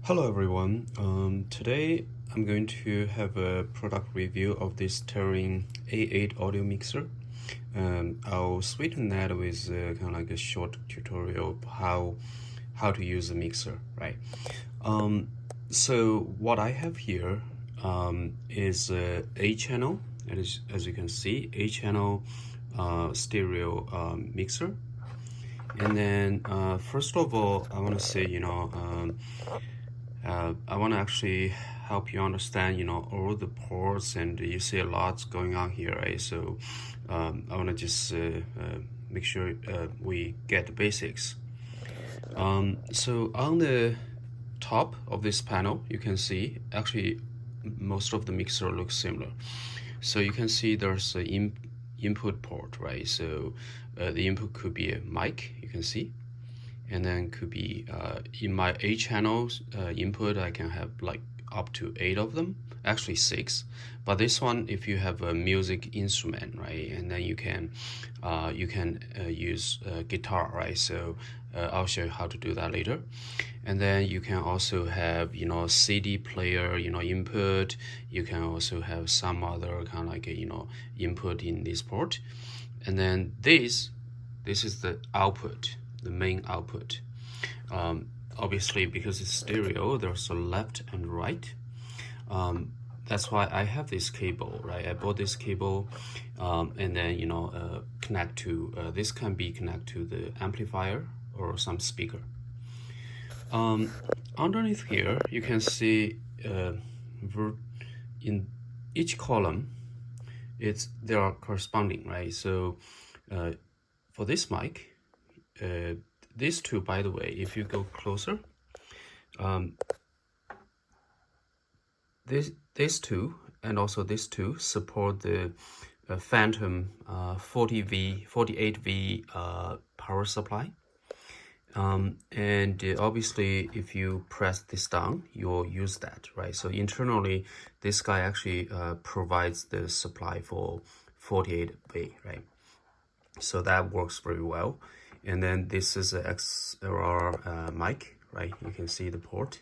Hello everyone. Today I'm going to have a product review of this Turing A8 audio mixer. I'll sweeten that with kind of like a short tutorial of how to use the mixer, right? So what I have here is a channel, as you can see, a channel stereo mixer. And then first of all, I want to say, I want to actually help you understand, all the ports, and you see a lot going on here, right? So I want to just make sure we get the basics. So on the top of this panel, you can see actually most of the mixer looks similar. So you can see there's an input port, right? So the input could be a mic, you can see. And then could be in my A channels input, I can have like up to 8 of them, actually 6. But this one, if you have a music instrument, right, and then you can use guitar, right? So I'll show you how to do that later. And then you can also have CD player input. You can also have some other kind of like input in this port. And then this is the output, the main output. Obviously, because it's stereo, there's a left and right. That's why I have this cable, right? I bought this cable, and then connect to this can be connected to the amplifier or some speaker. Underneath here, you can see in each column, they are corresponding, right? So for this mic, these two, by the way, if you go closer, these two and also these two support the Phantom 48V power supply. And obviously, if you press this down, you'll use that, right? So internally, this guy actually provides the supply for 48V, right? So that works very well. And then this is an XLR mic, right? You can see the port.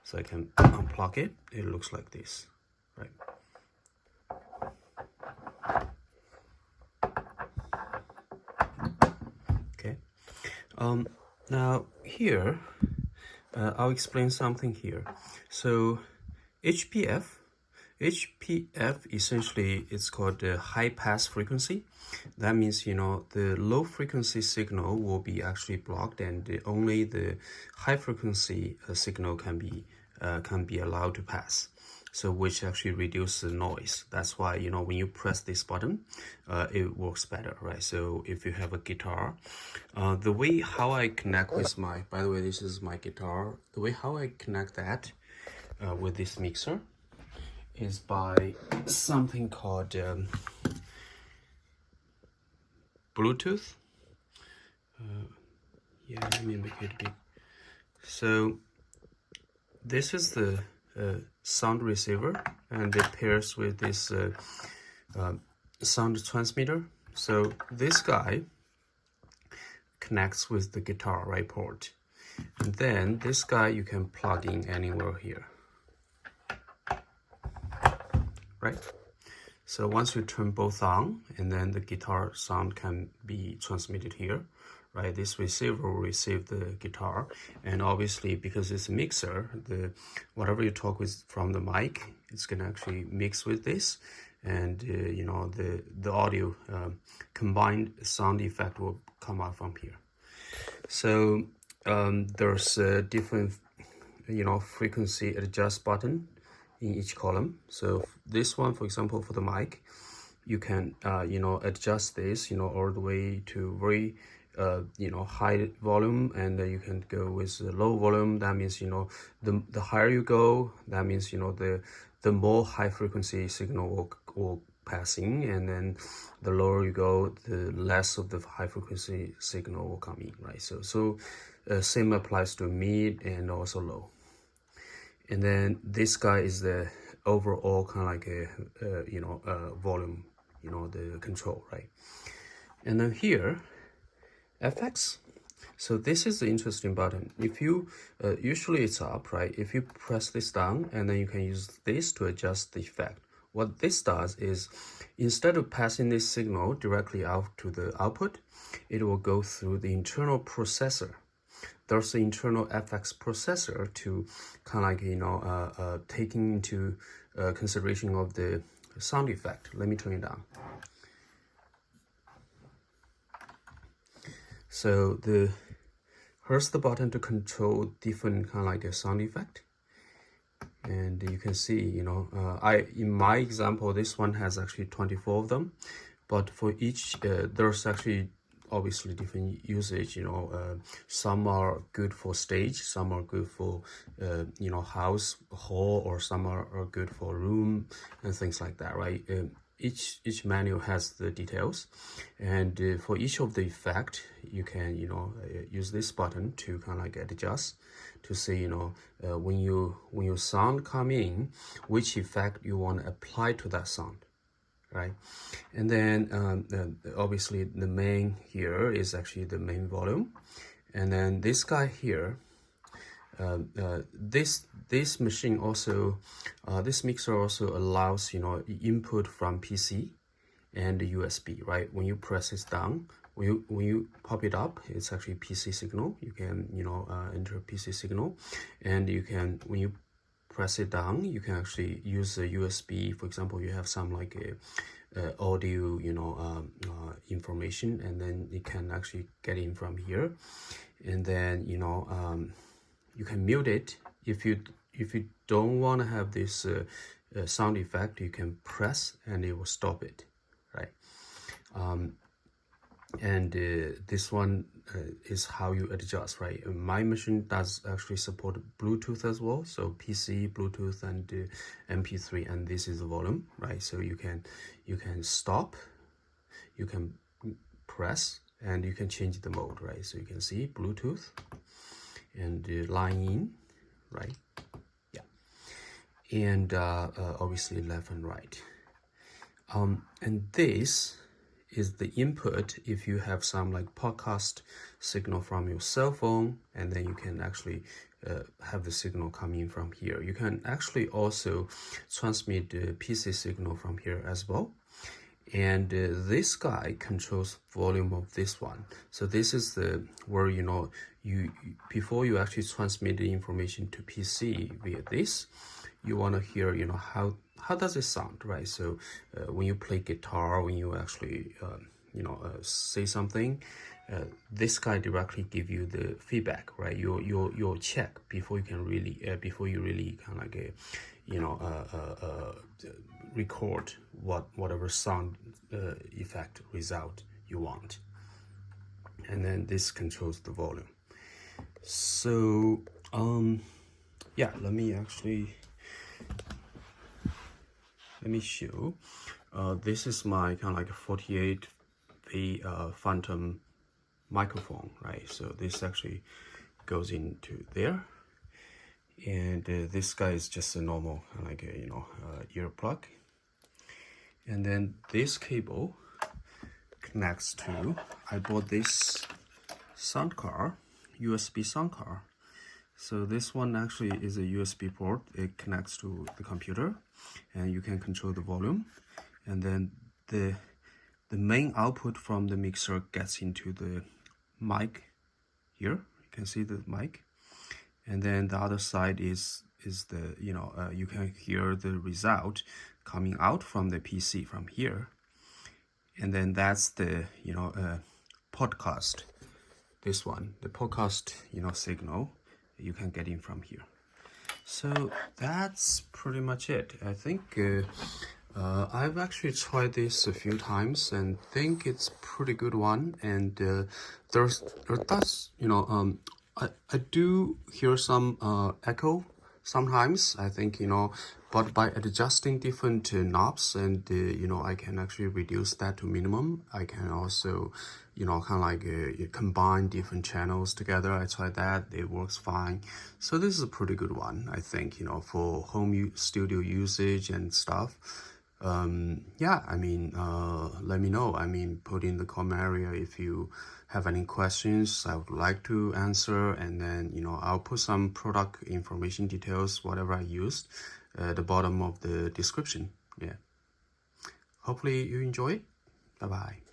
So I can unplug it. It looks like this, right? Okay. Now here, I'll explain something here. So HPF essentially it's called the high pass frequency. That means the low frequency signal will be actually blocked, and only the high frequency signal can be allowed to pass. So which actually reduces the noise. That's why when you press this button, it works better, right? So if you have a guitar, the way how I connect with by the way, this is my guitar. The way how I connect that with this mixer is by something called Bluetooth. Yeah, let me make it big. So this is the sound receiver, and it pairs with this sound transmitter. So this guy connects with the guitar, right, port. And then this guy you can plug in anywhere here, right? So once you turn both on, and then the guitar sound can be transmitted here, right? This receiver will receive the guitar, and obviously because it's a mixer, whatever you talk with from the mic, it's gonna actually mix with this, and the audio combined sound effect will come out from here. So there's a different frequency adjust button in each column. So this one, for example, for the mic, you can adjust this all the way to very high volume, and you can go with the low volume. That means the higher you go, that means the more high frequency signal will pass in, and then the lower you go, the less of the high frequency signal will come in, right? So same applies to mid and also low. And then this guy is the overall kind of like a volume, the control, right? And then here, FX. So this is the interesting button. If you, usually it's up, right? If you press this down, and then you can use this to adjust the effect. What this does is, instead of passing this signal directly out to the output, it will go through the internal processor. There's the internal FX processor to kind of like, taking into consideration of the sound effect. Let me turn it down. So here's the button to control different kind of like a sound effect. And you can see, in my example, this one has actually 24 of them, but for each, there's actually obviously different usage. Some are good for stage, some are good for house, hall, or some are good for room and things like that, right? Each manual has the details, and for each of the effect, you can use this button to kind of like adjust to see when your sound come in, which effect you want to apply to that sound, right? And then obviously the main here is actually the main volume, and then this guy here, this machine also, this mixer also allows input from PC and USB, right? When you press this down, when you pop it up, it's actually PC signal. You can enter PC signal, and you can, when you press it down, you can actually use the USB. For example, you have some like a audio information, and then you can actually get in from here, and then you can mute it. If you don't want to have this sound effect, you can press and it will stop it, right? And this one is how you adjust, right? My machine does actually support Bluetooth as well, so PC, Bluetooth, and MP3, and this is the volume, right? So you can stop, you can press, and you can change the mode, right? So you can see Bluetooth and line in, right? Yeah, and obviously left and right. And this is the input if you have some like podcast signal from your cell phone, and then you can actually have the signal coming from here. You can actually also transmit the PC signal from here as well. And this guy controls volume of this one. So this is the where you before you actually transmit the information to PC via this, you want to hear how does it sound, right? So when you play guitar, when you actually say something, this guy directly give you the feedback, right? Your check before you can really before you really kind of like record whatever sound effect result you want, and then this controls the volume. So yeah, let me show. This is my kind of like a 48V Phantom microphone, right? So this actually goes into there, and this guy is just a normal kind of like a earplug, and then this cable connects to, I bought this sound card, USB sound card. So this one actually is a USB port. It connects to the computer, and you can control the volume, and then the main output from the mixer gets into the mic here. You can see the mic, and then the other side is the you can hear the result coming out from the PC from here, and then that's the podcast. This one, the podcast signal, you can get in from here. So that's pretty much it. I think I've actually tried this a few times and think it's pretty good one. And there does I do hear some echo sometimes. I think but by adjusting different knobs, and I can actually reduce that to minimum. I can also kind of like combine different channels together. I tried that, it works fine. So this is a pretty good one, I think, for home studio usage and stuff. yeah, I mean, let me know. I mean, put in the comment area if you have any questions I would like to answer, and then, you know, I'll put some product information details, whatever I used, at the bottom of the description. Yeah. Hopefully you enjoy it. Bye-bye.